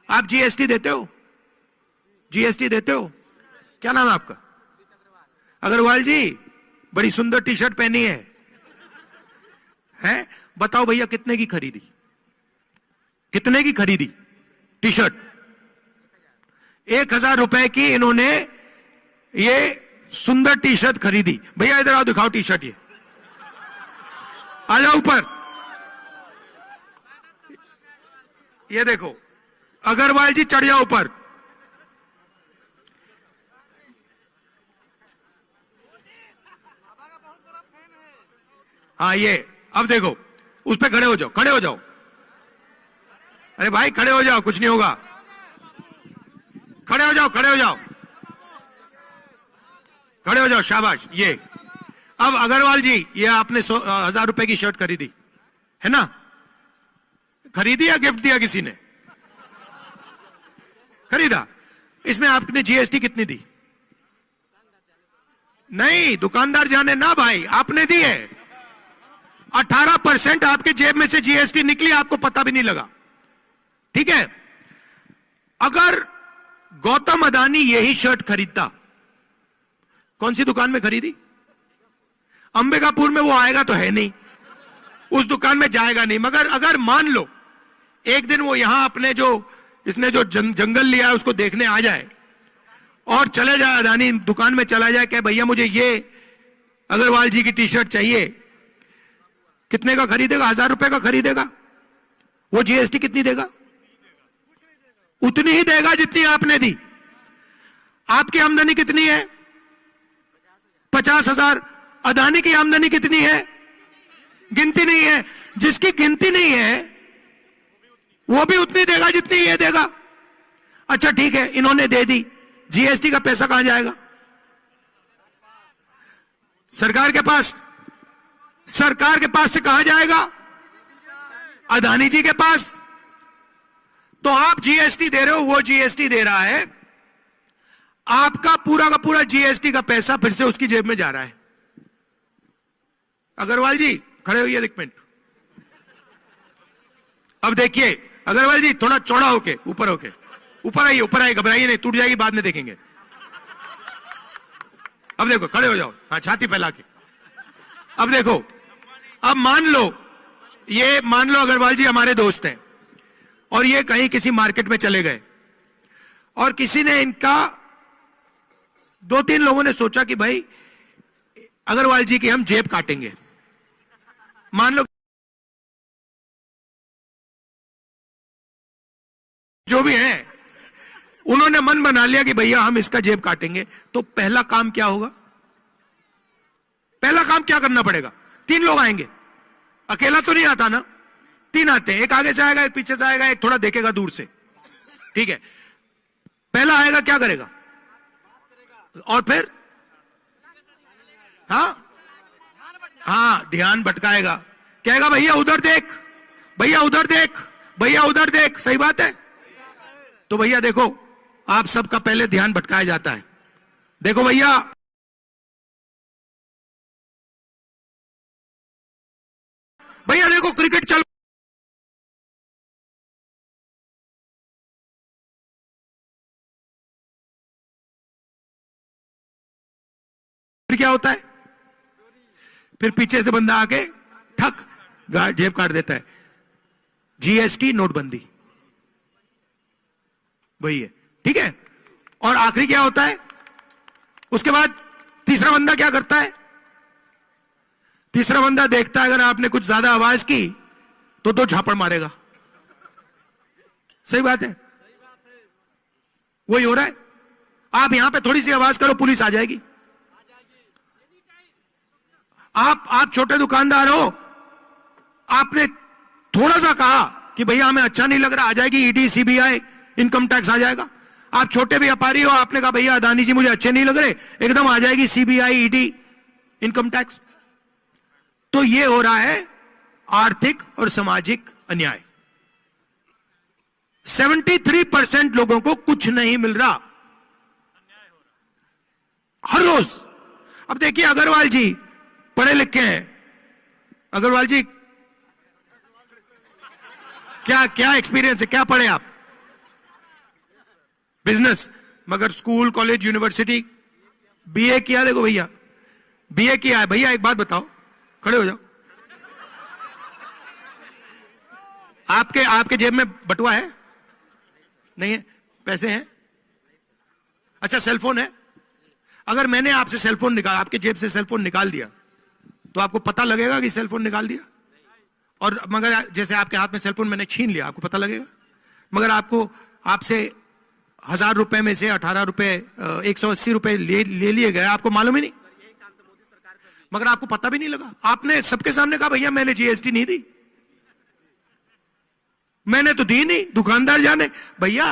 आप जीएसटी देते हो? जीएसटी देते हो? क्या नाम है आपका? अग्रवाल जी, बड़ी सुंदर टी शर्ट पहनी है, हैं? बताओ भैया कितने की खरीदी? कितने की खरीदी टी शर्ट? 1000 रुपए की इन्होंने ये सुंदर टी शर्ट खरीदी। भैया इधर आओ, दिखाओ टी शर्ट, ये आ जाओ ऊपर। ये देखो अग्रवाल जी, चढ़ जाओ ऊपर। हाँ ये, अब देखो, उस पे खड़े हो जाओ, खड़े हो जाओ। अरे भाई खड़े हो जाओ, कुछ नहीं होगा। खड़े हो जाओ, खड़े हो जाओ, खड़े हो जाओ, शाबाश। ये अब अग्रवाल जी, ये आपने 1000 रुपए की शर्ट खरीदी है ना? खरीदी या गिफ्ट दिया किसी ने? खरीदा। इसमें आपने जीएसटी कितनी दी? नहीं, दुकानदार जाने ना भाई, आपने दी है। 18% आपके जेब में से जीएसटी निकली, आपको पता भी नहीं लगा। ठीक है? अगर गौतम अदानी यही शर्ट खरीदता, कौन सी दुकान में खरीदी? अंबिकापुर में वो आएगा तो है नहीं, उस दुकान में जाएगा नहीं। मगर अगर मान लो एक दिन वो यहां अपने जो इसने जो जंगल लिया है उसको देखने आ जाए और चले जाए, अदानी दुकान में चला जाए, कि भैया मुझे ये अग्रवाल जी की टी शर्ट चाहिए, कितने का खरीदेगा? 1000 रुपए का खरीदेगा। वो जीएसटी कितनी देगा? उतनी ही देगा जितनी आपने दी। आपकी आमदनी कितनी है? 50,000। अदानी की आमदनी कितनी है? गिनती नहीं है। जिसकी गिनती नहीं है वो भी उतनी देगा जितनी ये देगा। अच्छा ठीक है, इन्होंने दे दी, जीएसटी का पैसा कहां जाएगा? सरकार के पास। सरकार के पास से कहां जाएगा? अदानी जी के पास। तो आप जीएसटी दे रहे हो, वो जीएसटी दे रहा है, आपका पूरा का पूरा जीएसटी का पैसा फिर से उसकी जेब में जा रहा है। अग्रवाल जी खड़े होइए एक मिनट। अब देखिए अग्रवाल जी, थोड़ा चौड़ा होके, ऊपर होके, ऊपर आइए, ऊपर आइए, घबराइए नहीं, टूट जाएगी बाद में देखेंगे। अब देखो, खड़े हो जाओ, हाँ छाती फैला के। अब देखो, अब मान लो अग्रवाल जी हमारे दोस्त हैं और ये कहीं किसी मार्केट में चले गए और किसी ने इनका, 2-3 लोगों ने सोचा कि भाई अग्रवाल जी की हम जेब काटेंगे। मान लो जो भी है, उन्होंने मन बना लिया कि भैया हम इसका जेब काटेंगे। तो पहला काम क्या होगा? पहला काम क्या करना पड़ेगा? 3 लोग आएंगे, अकेला तो नहीं आता ना, 3 आते हैं, एक आगे से आएगा, एक पीछे से आएगा, एक थोड़ा देखेगा दूर से। ठीक है, पहला आएगा, क्या करेगा? और फिर हाँ ध्यान भटकाएगा, कहेगा भैया उधर देख, भैया उधर देख, भैया उधर देख। सही बात है। तो भैया देखो, आप सबका पहले ध्यान भटकाया जाता है। देखो भैया, भैया देखो क्रिकेट चल, फिर क्या होता है? फिर पीछे से बंदा आके ठक जेब काट देता है। जीएसटी, नोटबंदी, वही है। ठीक है, और आखिरी क्या होता है? उसके बाद तीसरा बंदा क्या करता है? तीसरा बंदा देखता है अगर आपने कुछ ज्यादा आवाज की तो 2 झापड़ मारेगा। सही बात है, वही हो रहा है। आप यहां पे थोड़ी सी आवाज करो, पुलिस आ जाएगी। आप छोटे दुकानदार हो, आपने थोड़ा सा कहा कि भैया हमें अच्छा नहीं लग रहा, आ जाएगी ईडी, सीबीआई, इनकम टैक्स आ जाएगा। आप छोटे व्यापारी हो, आपने कहा भैया अदानी जी मुझे अच्छे नहीं लग रहे, एकदम आ जाएगी सीबीआई, ईडी, इनकम टैक्स। तो ये हो रहा है आर्थिक और सामाजिक अन्याय। 73% लोगों को कुछ नहीं मिल रहा हर रोज। अब देखिए अग्रवाल जी पढ़े लिखे हैं। अग्रवाल जी क्या क्या एक्सपीरियंस है, क्या पढ़े आप? बिजनेस, मगर स्कूल, कॉलेज, यूनिवर्सिटी, बीए किया, देखो भैया बीए किया है। भैया एक बात बताओ, खड़े हो जाओ, आपके जेब में बटुआ है? नहीं है? पैसे हैं? अच्छा, सेलफोन है? अगर मैंने आपसे सेलफोन निकाल, आपके जेब से सेलफोन निकाल दिया, तो आपको पता लगेगा कि सेलफोन निकाल दिया? और मगर जैसे आपके हाथ में सेलफोन मैंने छीन लिया, आपको पता लगेगा? मगर आपसे 1000 रुपए में से 18 रुपए 180 रुपए ले लिए गए, आपको मालूम ही नहीं, मगर आपको पता भी नहीं लगा। आपने सबके सामने कहा भैया मैंने जीएसटी नहीं दी, मैंने तो दी नहीं, दुकानदार जाने। भैया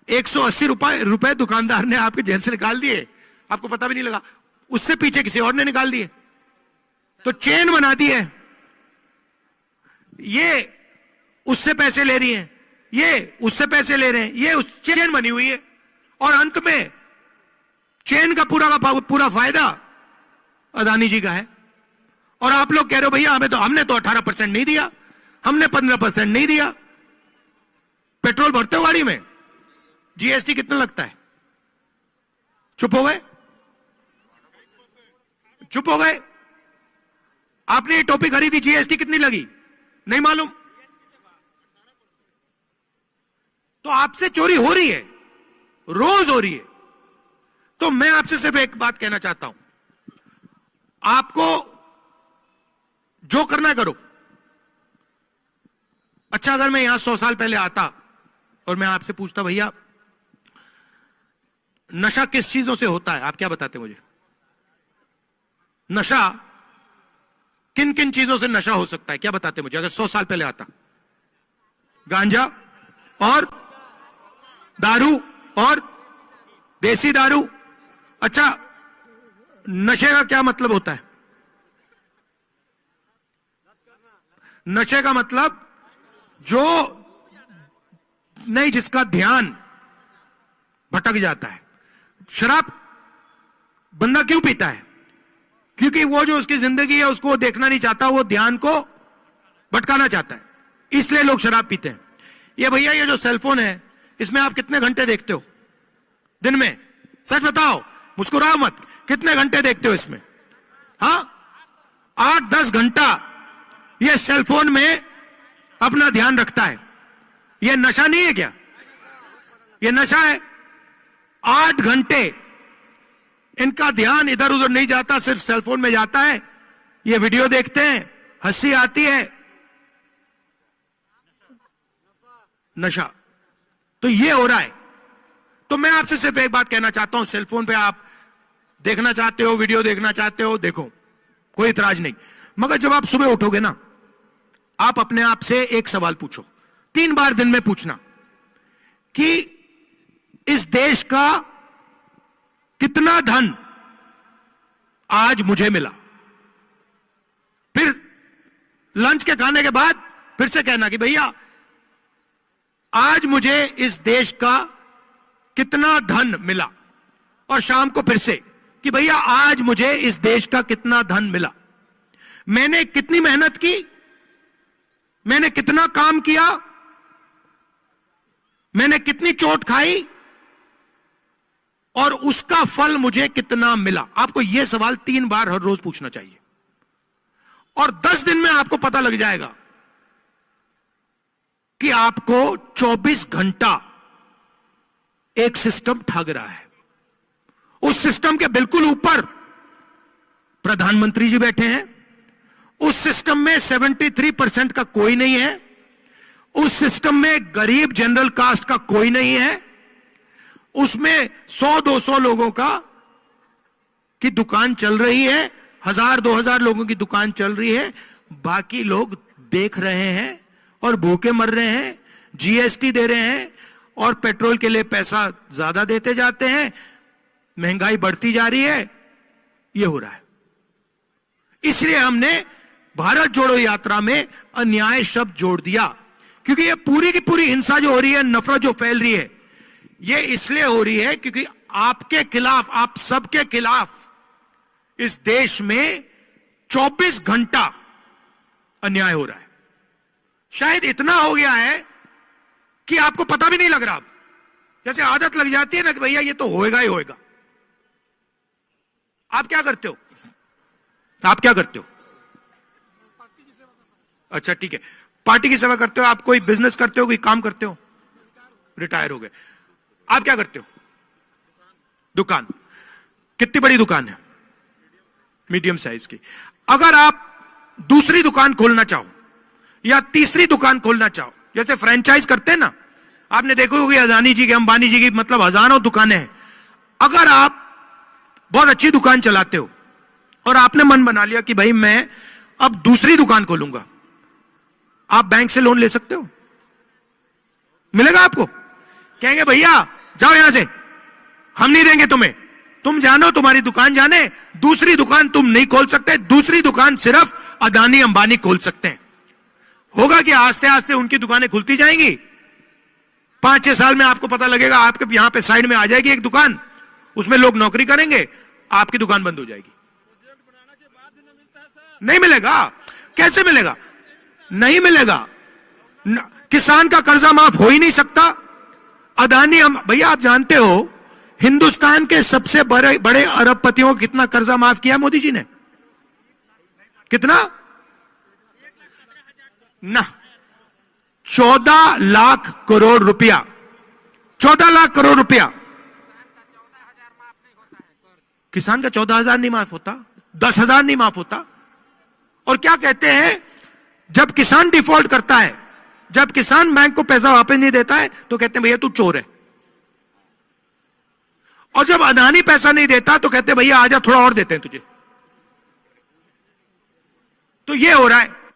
180 रुपए दुकानदार ने आपके जेब से निकाल दिए, आपको पता भी नहीं लगा। उससे पीछे किसी और ने निकाल दिए, तो चेन बना दी है। ये उससे पैसे ले रही हैं, ये उससे पैसे ले रहे हैं, ये उस चेन बनी हुई है, और अंत में चेन का पूरा फायदा अदानी जी का है। और आप लोग कह रहे हो भैया हमने तो 18% नहीं दिया, हमने 15% नहीं दिया। पेट्रोल भरते हो गाड़ी में, जीएसटी कितना लगता है? चुप हो गए, चुप हो गए। आपने ये टोपी खरीदी, जीएसटी कितनी लगी? नहीं मालूम। तो आपसे चोरी हो रही है, रोज हो रही है। तो मैं आपसे सिर्फ एक बात कहना चाहता हूं, आपको जो करना है करो। अच्छा, अगर मैं यहां 100 साल पहले आता और मैं आपसे पूछता भैया नशा किस चीजों से होता है, आप क्या बताते मुझे? नशा किन किन चीजों से नशा हो सकता है, क्या बताते मुझे? अगर 100 साल पहले आता, गांजा और दारू और देसी दारू। अच्छा, नशे का क्या मतलब होता है? नशे का मतलब जो नहीं, जिसका ध्यान भटक जाता है। शराब बंदा क्यों पीता है? क्योंकि वो जो उसकी जिंदगी है उसको देखना नहीं चाहता, वो ध्यान को भटकाना चाहता है, इसलिए लोग शराब पीते हैं। ये भैया ये जो सेलफोन है, इसमें आप कितने घंटे देखते हो दिन में? सच बताओ, मुस्कुराओ मत, कितने घंटे देखते हो इसमें? हाँ, 8-10 घंटा ये सेलफोन में अपना ध्यान रखता है। ये नशा नहीं है क्या? ये नशा है। 8 घंटे इनका ध्यान इधर उधर नहीं जाता, सिर्फ सेलफोन में जाता है। ये वीडियो देखते हैं, हंसी आती है, नशा। तो ये हो रहा है। तो मैं आपसे सिर्फ एक बात कहना चाहता हूं, सेलफोन पे आप देखना चाहते हो, वीडियो देखना चाहते हो, देखो, कोई इतराज नहीं। मगर जब आप सुबह उठोगे ना, आप अपने आप से एक सवाल पूछो, 3 बार दिन में पूछना कि इस देश का कितना धन आज मुझे मिला। फिर लंच के खाने के बाद फिर से कहना कि भैया आज मुझे इस देश का कितना धन मिला, और शाम को फिर से कि भैया आज मुझे इस देश का कितना धन मिला। मैंने कितनी मेहनत की, मैंने कितना काम किया, मैंने कितनी चोट खाई, और उसका फल मुझे कितना मिला। आपको यह सवाल 3 बार हर रोज पूछना चाहिए, और 10 दिन में आपको पता लग जाएगा कि आपको 24 घंटा एक सिस्टम ठग रहा है। उस सिस्टम के बिल्कुल ऊपर प्रधानमंत्री जी बैठे हैं। उस सिस्टम में 73% का कोई नहीं है। उस सिस्टम में गरीब जनरल कास्ट का कोई नहीं है। उसमें 100-200 लोगों का की दुकान चल रही है, 1000-2000 लोगों की दुकान चल रही है। बाकी लोग देख रहे हैं और भूखे मर रहे हैं, जीएसटी दे रहे हैं, और पेट्रोल के लिए पैसा ज्यादा देते जाते हैं, महंगाई बढ़ती जा रही है। यह हो रहा है। इसलिए हमने भारत जोड़ो यात्रा में अन्याय शब्द जोड़ दिया, क्योंकि यह पूरी की पूरी हिंसा जो हो रही है, नफरत जो फैल रही है, यह इसलिए हो रही है क्योंकि आपके खिलाफ, आप सबके खिलाफ इस देश में 24 घंटा अन्याय हो रहा है। शायद इतना हो गया है कि आपको पता भी नहीं लग रहा। जैसे आदत लग जाती है ना कि भैया ये तो होएगा ही होएगा। आप क्या करते हो? आप क्या करते हो? अच्छा ठीक है, पार्टी की सेवा करते हो। आप कोई बिजनेस करते हो, कोई काम करते हो? रिटायर हो गए। आप क्या करते हो? दुकान। कितनी बड़ी दुकान है? मीडियम साइज की। अगर आप दूसरी दुकान खोलना चाहो या तीसरी दुकान खोलना चाहो, जैसे फ्रेंचाइज करते हैं ना, आपने देखो होगी अदानी जी की, अंबानी जी की, मतलब हजारों दुकानें हैं। अगर आप बहुत अच्छी दुकान चलाते हो और आपने मन बना लिया कि भाई मैं अब दूसरी दुकान खोलूंगा, आप बैंक से लोन ले सकते हो। मिलेगा आपको। कहेंगे भैया जाओ यहां से, हम नहीं देंगे तुम्हें, तुम जानो, तुम्हारी दुकान जाने, दूसरी दुकान तुम नहीं खोल सकते, दूसरी दुकान सिर्फ अदानी अंबानी खोल सकते हैं। होगा कि आस्ते आस्ते उनकी दुकानें खुलती जाएंगी। 5-6 साल में आपको पता लगेगा आपके यहां पे साइड में आ जाएगी एक दुकान, उसमें लोग नौकरी करेंगे, आपकी दुकान बंद हो जाएगी। नहीं मिलेगा। कैसे मिलेगा? नहीं मिलेगा। किसान का कर्जा माफ हो ही नहीं सकता। अदानी, हम भैया आप जानते हो हिंदुस्तान के सबसे बड़े बड़े अरबपतियों को कितना कर्जा माफ किया मोदी जी ने? कितना? ना, 14 लाख करोड़ रुपया। 14 लाख करोड़ रुपया। किसान का 14,000 नहीं माफ होता, 10,000 नहीं माफ होता। और क्या कहते हैं, जब किसान डिफॉल्ट करता है, जब किसान बैंक को पैसा वापस नहीं देता है, तो कहते हैं भैया तू चोर है। और जब अदानी पैसा नहीं देता तो कहते हैं भैया आजा थोड़ा और देते हैं तुझे। तो ये हो रहा है।